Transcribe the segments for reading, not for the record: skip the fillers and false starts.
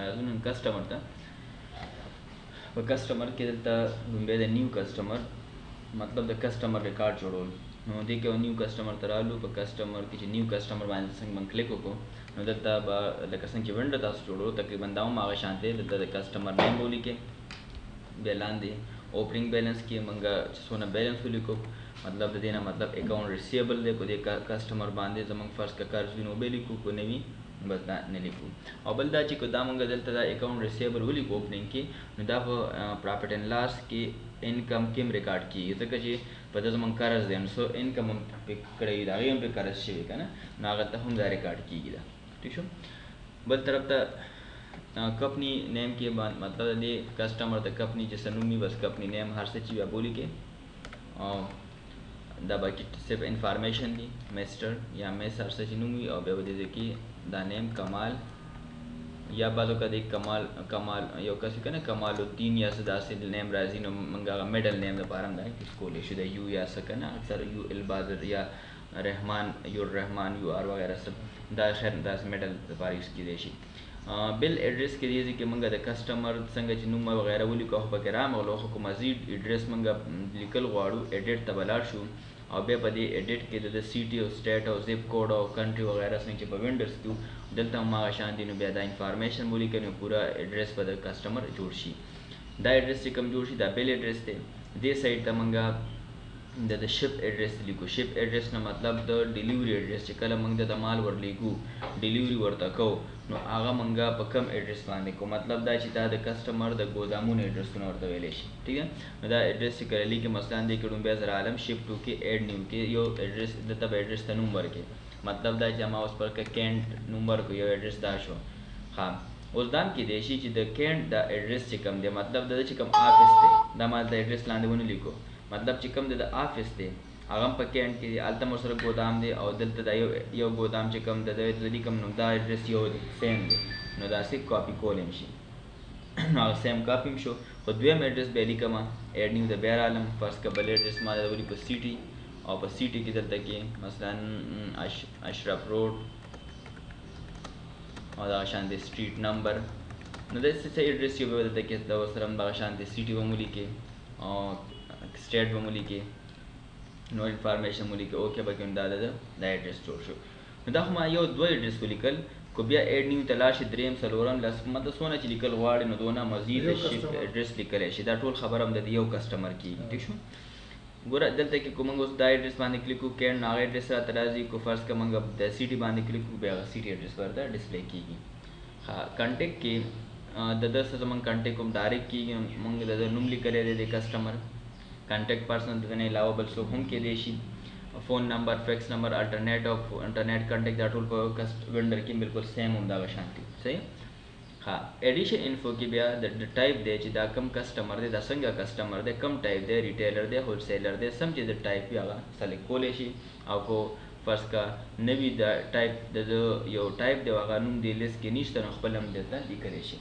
راځو نن کسټمر ته په کسټمر کې دلته لومبه د نیو کسټمر مطلب د کسټمر ریکارډ جوړول نو دې کې نیو کسټمر ته رالو په کسټمر کې چې نیو کسټمر باندې څنګه من کلیک وکړو نو دلته به لکه څنګه چې وینډو تاسو جوړو تقریبا دا هم هغه شان دی دلته د کسټمر نیم ولیکئ بیا لاندې اوپننګ بیلنس کې موږ چې څونه بیلنس ولیکو مطلب د دې نه مطلب اکاؤنٹ ریسیبل دی کو دې کسټمر باندې زموږ فرض کا قرض وي نو به لیکو کو نه وي بس دا نه لیکو او بل دا چې کو دا موږ دلته دا اکاؤنٹ ریسیبل ولیکو اوپننګ کې نو دا په پرافټ اینڈ لاس کې انکم کې ریکارډ کیږي ځکه چې په دې زموږ قرض دی نو سو انکم هم په کړی دا هم په قرض شوی کنه نو هغه ته هم دا ریکارډ کیږي دا ٹھیک شو بل طرف ته کمپنی نیم کې مطلب دې کسٹمر د کمپنی چې سنومي بس کمپنی نیم هر څه چې بیا بولی کې او دا باقي صرف انفارمیشن دی میسټر یا میس هر څه چې نومي او بیا دې کې دا نیم کمال یا بعضو کا دیکھ کمال یو کسی کنه کمال الدین یا صدا سے نیم راځي نو منګه میډل نیم لپاره هم دا کولې شو د یو یا سکنه اکثر یو البادر یا رحمان یو رحمان یو ار وغیرہ سب دا خیر دا میډل لپاره یوز کیدی شي بل ایڈریس کې دی چې منګه د کسٹمر څنګه چې نوم وغیرہ ولیکو په کرام او لوخ کو مزید ایڈریس منګه لیکل غواړو ایډیټ ته بلار شو او بیا په دې ایډیټ کې د سیټي او سټیټ او زپ کوډ او کنټری وغیرہ څنګه چې په وینډوز کې دلته ما شان دي نو بیا دا انفارمیشن ولیکو نو پورا ایڈریس په د کسٹمر جوړ شي دا ایڈریس چې کوم جوړ شي دا بل ایڈریس دی دې سایت ته منګه د شپ ایڈریس لیکو شپ ایڈریس نه مطلب د ډیلیوري ایڈریس چې کله موږ د مال ورلیکو ډیلیوري ورته کو نو هغه موږ په کم ایڈریس باندې کو مطلب دا چې دا د کسٹمر د ګودامونو ایڈریس نو ورته ویلې شي ٹھیک ہے نو دا ایڈریس چې کله لیکي مثلا د کډون بیا زر عالم شپ ټو کې ایڈ نیو کې یو ایڈریس د تب ایڈریس ته نمبر کې مطلب دا چې ما اوس پر کې کینټ نمبر کو یو ایڈریس دا شو ها اوس دام کې دی شي چې د کینټ دا ایڈریس چې کم دی مطلب دا چې کم افیس دی دا مال د ایڈریس لاندې ونه لیکو مطلب چې کوم د افیس دی هغه په کینټ کې الته مو سره ګودام دی او دلته دا یو ګودام چې کوم د دې کوم نو دا ایډرس یو سیم دی نو دا سې کاپی کولم شي نو سیم کاپی شو خو دویم ایډرس به لیکم اډ نیو د بیر عالم فرض کبل ایډرس ما د ولی په سیټي او په سیټي کې دلته کې مثلا اشرف روډ او دا شان دی سټریټ نمبر نو د څه ایډرس یو به دلته کې دا سره دا شان دی سیټي ومولي کې او स्टेट पे मूली के नो इन्फॉर्मेशन मूली के ओके बाकी उन दादा दा एड्रेस जोड़ शो नदा हम यो दो एड्रेस को लिखल को बिया एड न्यू तलाश द्रेम सलोरम लस मतलब सोना च लिखल वाड़ न दोना मजीद शिफ्ट एड्रेस लिखल है शिदा टोल खबर हम द यो कस्टमर की ठीक शो गोरा दलते के को मंगो दा एड्रेस बांधे क्लिक को कैन ना एड्रेस रा तराजी को फर्स्ट का मंग द सिटी बांधे क्लिक को बिया सिटी एड्रेस पर दा डिस्प्ले कीगी हां कांटेक्ट के द से मंग कांटेक्ट को डायरेक्ट की मंग द नुम लिख करे दे कस्टमर कॉन्टैक्ट पर्सन दने अलावा बल सो हम के देशी phone number fax number alternate of internet contact दा टूल पर कस्ट वेंडर की बिल्कुल सेम होंदा शांति सही हाँ एडिशन इन्फो की बिया द टाइप दे ची दा कम कस्टमर दे दा संगा कस्टमर दे कम टाइप दे रिटेलर दे होलसेलर दे समझे द टाइप भी आगा सेलेक्ट को लेशी आपको फर्स्ट का नवी द टाइप द यो टाइप दे वागा नुम दे लिस्ट के नीचे तरफ पलम देता दी करेशी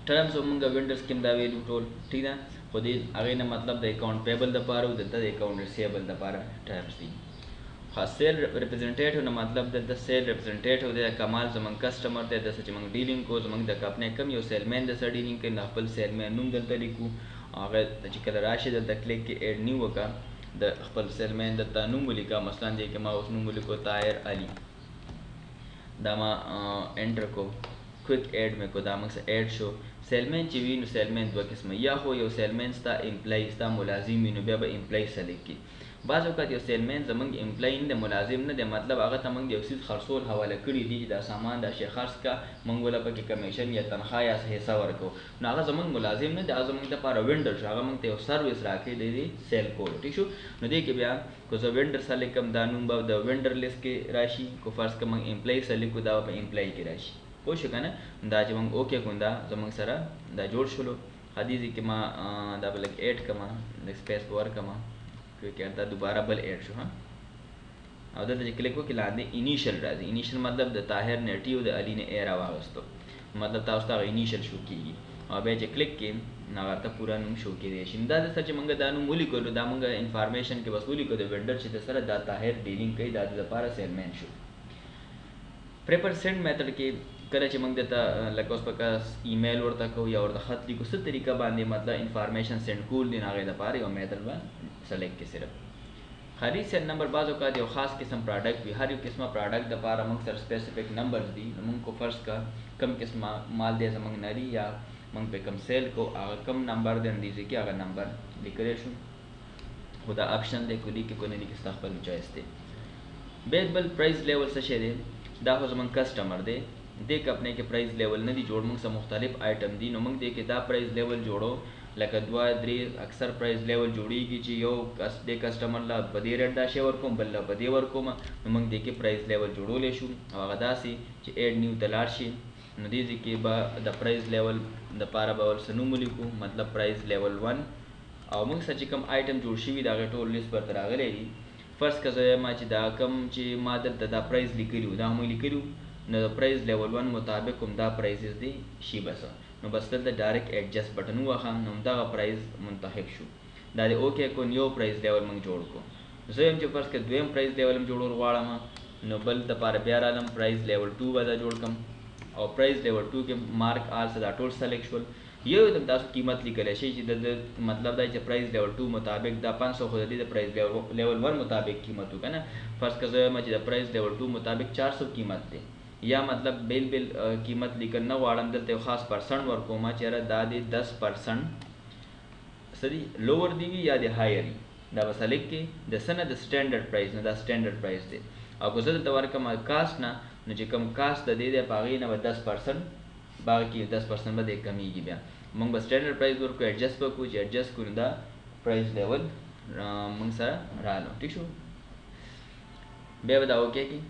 टर्म्स ऑफ मंगा वेंडर्स किम दा वैल्यू टोल ठीक है खुद अगर ना मतलब द अकाउंट पेबल द पार द अकाउंट रिसीवेबल द पार टर्म्स दी खास सेल रिप्रेजेंटेटिव ना मतलब द सेल रिप्रेजेंटेटिव द कमाल जमन कस्टमर द सच मंग डीलिंग को जमन द अपने कम यो सेलमैन द डीलिंग के नफल सेलमैन नुम द लिखू अगर द चिकल राशि द क्लिक के ऐड न्यू का द खपल सेलमैन द नुम लिखा मसलन जे के मा उस नुम लिखो तायर अली दामा एंटर को क्विक ऐड में को दामक से ऐड शो सेलमैन चिवी नो सेलमैन दो किस्म या हो यो सेलमैन स्ता एम्प्लॉय स्ता मुलाजिम नो बे एम्प्लॉय सेलेक्ट की बाज वक्त यो सेलमैन जमंग एम्प्लॉय ने मुलाजिम ने दे मतलब अगर तमंग यो सिर्फ खर्चोल हवाले करी दी दा सामान दा शे खर्च का मंगोला पर के कमीशन या तनख्वाह या हिस्सा वर्को ना अगर जमंग मुलाजिम ने दा जमंग दा पार वेंडर शो अगर मंग ते सर्विस राखे दे दी सेल को ठीक शो न दे के बया को जो वेंडर सेलेक्ट कम दानुम बा द वेंडर लिस्ट के राशि को फर्स्ट का मंग एम्प्लॉय सेलेक्ट को दा पे एम्प्लॉय की राशि कोशिश करना दा जब मंग ओके कुंदा जमंग सरा दा जोड़ शुलो हदीज़ के मा दा बलक ऐड कमा स्पेस पर कमा क्योंकि अंतर दोबारा बल ऐड शो हाँ और दा क्लिक को किला दे इनिशियल राजी इनिशियल मतलब द ताहिर नेटिव द अली ने एर आवाज़ तो मतलब ताउस्ता इनिशियल शो की और बेच क्लिक के नागाता पूरा नुम शो की दे शिंदा द सच मंग दा नुम मूली को दा मंग इन्फॉर्मेशन के वसूली को द वेंडर च द सर दा ताहिर डीलिंग कई दा द पारा salesman show prefer send method के کله چې موږ دته لکه اوس پکې ایمیل ورته کوو یا ورته خط لیکو څه طریقه باندې مطلب انفارمیشن سینډ کول دي هغې دپاره یو میتھډ به سلیکټ کړي صرف خرید سیل نمبر بعض اوقات یو خاص قسم پروډکټ وي هر یو قسمه پروډکټ دپاره موږ سره سپیسیفک نمبرز دي نو موږ کو فرض کا کم قسمه مال دی زموږ نری یا موږ په کم سیل کو هغه کم نمبر دی اندیزه کې هغه نمبر لیکلی شو خو دا آپشن دی کو لیکي کو نه لیکي ستا خپل چوایس دی بل پرایز لیول څه شی دی دا خو زموږ کسټمر دی دې کمپنۍ کې پرایز لیول نه دی جوړ موږ سره مختلف آیټم دي نو موږ دې کې دا پرایز لیول جوړو لکه 2-3 اکثر پرایز لیول جوړیږي چې یو د کسټمر لا په دې ریټ دا شی ورکوم بل لا په دې ورکوم نو موږ دې کې پرایز لیول جوړولی شو او هغه داسې چې ایډ نیو ته لاړ شي نو دې ځای کې به د پرایز لیول دپاره به ورسره نوم ولیکو مطلب پرایز لیول 1 او موږ سره چې کوم آیټم جوړ شوي د هغې ټول لیست ورته راغلی دي فرض که زه وایم چې دا کوم چې ما دلته دا پرایز لیکلي وو دا هم لیکلي وو نو د پرایز لیول 1 مطابق هم دا پرایزز دي شي بس نو بس دلته ډایرکټ ایډجسټ بټن ووهه نو همدغه پرایز منتخب شو دا د اوکې کو یو پرایز لیول موږ جوړ کړو زه یم چې فرض کړه دویم پرایز لیول هم جوړول غواړم نو بل دپاره بیا رالم پرایز لیول 2 به دا جوړ کړم او پرایز لیول 2 کې مارک آل څه دا ټول سلیکټ شول یو د تاسو قیمت لیکلی شي چې د مطلب دا چې پرایز لیول 2 مطابق دا 500 خو د دې د پرایز لیول 1 مطابق قیمت و که نه فرض که زه وایم چې د پرایز لیول 2 مطابق 400 قیمت دی یا مطلب بیل قیمت لیکل نه غواړم دلته یو خاص پرسنټ ورکوم چې یاره دا د 10% څه دي لوور دی وي یا د هایر وي دا به سلیکټ کړي د څه نه د سټینډرډ پرایز نه دا سټینډرډ پرایز دی او که زه دلته ورکړم کاسټ نه نو چې کوم کاسټ د دې دی په هغې نه به 10% باغ کې 10% به دی کمیږي بیا موږ به سټینډرډ پرایز ورکړو ایډجسټ به کړو چې ایډجسټ کړو نو دا پرایز لیول موږ سره رالو ټیک شو بیا به دا اوکې کړي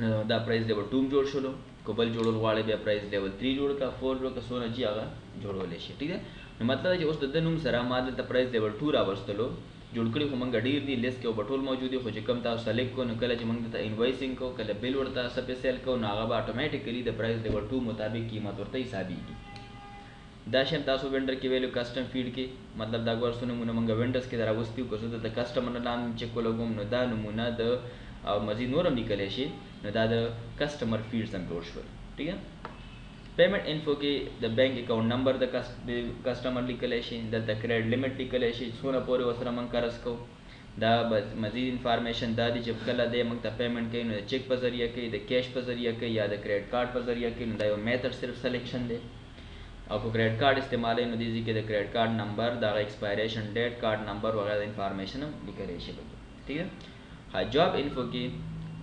نو دا پرایز لیول 2 جوړ شلو که بل جوړول غواړئ بیا پرایز لیول 3 جوړ کړه 4 جوړ کړه څونه چې هغه جوړولی شي ټیک ده نو مطلب چې اوس د ده نوم سره ما دلته پرایز لیول 2 راوستلو جوړ کړي خو موږ ډېر دي لیست کې به ټول موجود دي خو چې کوم تاسو سلیکټ کړو نو کله چې موږ دلته انوایسینګ کوو کله بل ورته څه پې سیل کوو نو هغه به اټومیټیکلي د پرایز لیول 2 مطابق قیمت ورته حسابېږي دا شی هم تاسو وینډر کې ویلو کسټم فیډ کې مطلب دا ګور څو نمونه موږ وینډرز کې در راوستي وو که زه دلته کسټمر نام چیک ولګوم نو دا نمونه د او مزید نور هم لیکلی شي نو دا د کسټمر فیډز هم جوړ شول ټیک ده پیمنټ انفو کې د بینک اکاؤنٹ نمبر د کسټمر لیکلی شي دلته کریډ لیمټ لیکلی شي څونه پورې ورسره موږ قرض کوو دا مزید انفارمیشن دا دی چې کله دی موږ ته پیمنټ کوي نو د چیک په ذریعه کوي د کیش په ذریعه کوي یا د کریډټ کارډ په ذریعه کوي نو دا یو میتھډ صرف سلیکشن دی او که کریډټ کارډ استعمالوي نو دې ځای کې د کریډټ کارډ نمبر د هغه ایکسپایریشن ډیټ کارډ نمبر وغیرہ انفارمیشن هم لیکلی شي ټیک ده ها جاب انفو کې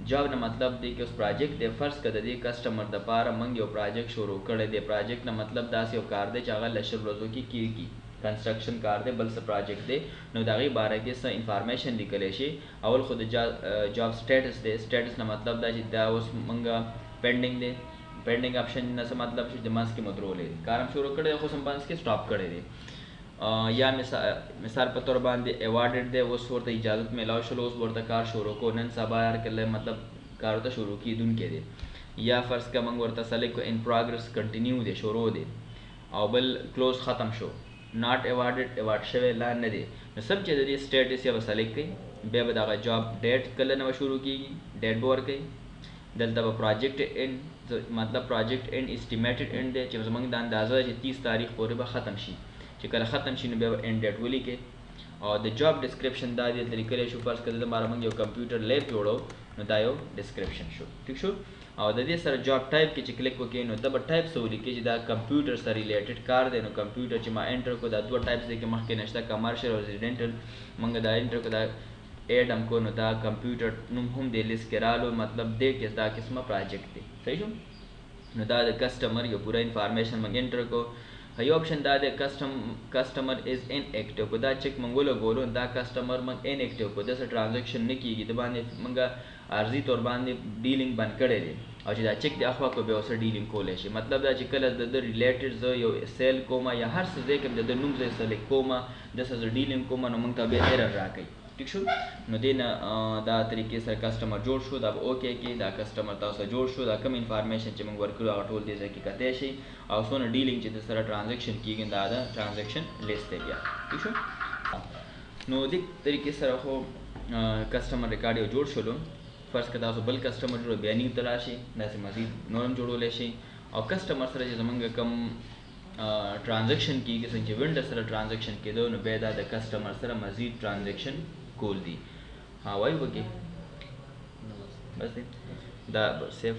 جاب نه مطلب دی چې اوس پراجیکټ دی فرض که د دې کسټمر دپاره موږ یو پراجیکټ شروع کړی دی پراجیکټ نه مطلب داسې یو کار دی چې هغه لشل ورځو کې کېږي کنسټرکشن کار دی بل څه پراجیکټ دی نو د هغې باره کې څه انفارمیشن لیکلی شي اول خو د جاب سټیټس دی سټیټس نه مطلب دا چې دا اوس موږ پینډینګ دی پینډینګ آپشن نه څه مطلب چې د منځ کې مدرولی دی کار هم شروع کړی دی خو هم منځ کې سټاپ کړی دی یا مثال په طور باندې ایوارډډ دی اوس ورته اجازت میلاو شلو اوس ورته کار شروع کو نن سبا یار کله مطلب کار ورته شروع کیدونکی دی یا فرض که موږ ورته سلیکټ ان پروګرس کنټینیو دی شروع دی او بل کلوز ختم شو ناٹ ایوارډډ ایوارډ شوی لا نه دی نو سم چې د دې سټیټس یا به سلیکټ کړئ بیا به د هغه جاب ډیټ کله نه به شروع کېږي ډیټ به ورکوئ دلته به پروجیکټ اینډ مطلب پروجیکټ اینډ اسټیمیټډ اینډ دی چې زموږ د اندازه چې 30 تاریخ پورې به ختم شي چې کله ختم شي نو بیا به اینډ ډیټ ولیکئ او د جاب ډسکرپشن دا دی دلته لیکلی شو فرض که د لپاره موږ یو کمپیوټر لیب جوړو نو دا یو ډسکرپشن شو ټیک شو او د دې سره جاب ټایپ کې چې کلیک وکړئ نو دا به ټایپ څه ولیکئ چې دا کمپیوټر سره ریلیټډ کار دی نو کمپیوټر چې ما انټر کړو دا دوه ټایپس دی کې مخکې نشته کمرشل او ریزیډنټل موږ دا انټر کړو دا ایډ هم کو نو دا کمپیوټر نوم هم دې لیست کې رالو مطلب دې کې دا قسمه پراجیکټ دی صحیح شو نو دا د کسټمر یو پوره انفارمیشن موږ انټر کړو یو آپشن دا دی کسټمر از ان ایکټیو کو دا چیک موږ ولګولو دا کسټمر موږ ان ایکټیو کو داسې ټرانزیکشن نه کېږي د باندې موږ عرضي طور باندې ډیلینګ بند کړی دی او چې دا چیک د اخوا کو بیا ورسره ډیلینګ کولی شي مطلب دا چې کله د ریلیټډ زه یو سیل کومه یا هر څه ځای کې د نوم ځای سلیکټ کومه داسې زه ډیلینګ کومه نو موږ ته بیا ایرر راکوي ٹھیک شو نو دې نه دا طریقې سره کسټمر جوړ شو دا به اوکې کې دا کسټمر تاسو جوړ شو دا کم انفارمیشن چې موږ ورکړو هغه ټول دې ځای کې کتی شي او څونه ډیلینګ چې د سره ټرانزیکشن کېږي دا د ټرانزیکشن لیست دی بیا ٹھیک شو نو دې طریقې سره خو کسټمر ریکارډ یو جوړ شلو فرض کړه تاسو بل کسٹمر جوړ بیا نیو تراشي داسې مزید نورم جوړولی شي او کسٹمر سره چې زمونږ کم ټرانزیکشن کیږي څنګه چې وینډر سره ټرانزیکشن کېدو نو بیا دا د کسٹمر سره مزید ټرانزیکشن کول دي ها وایي وکې بس دی دا سیف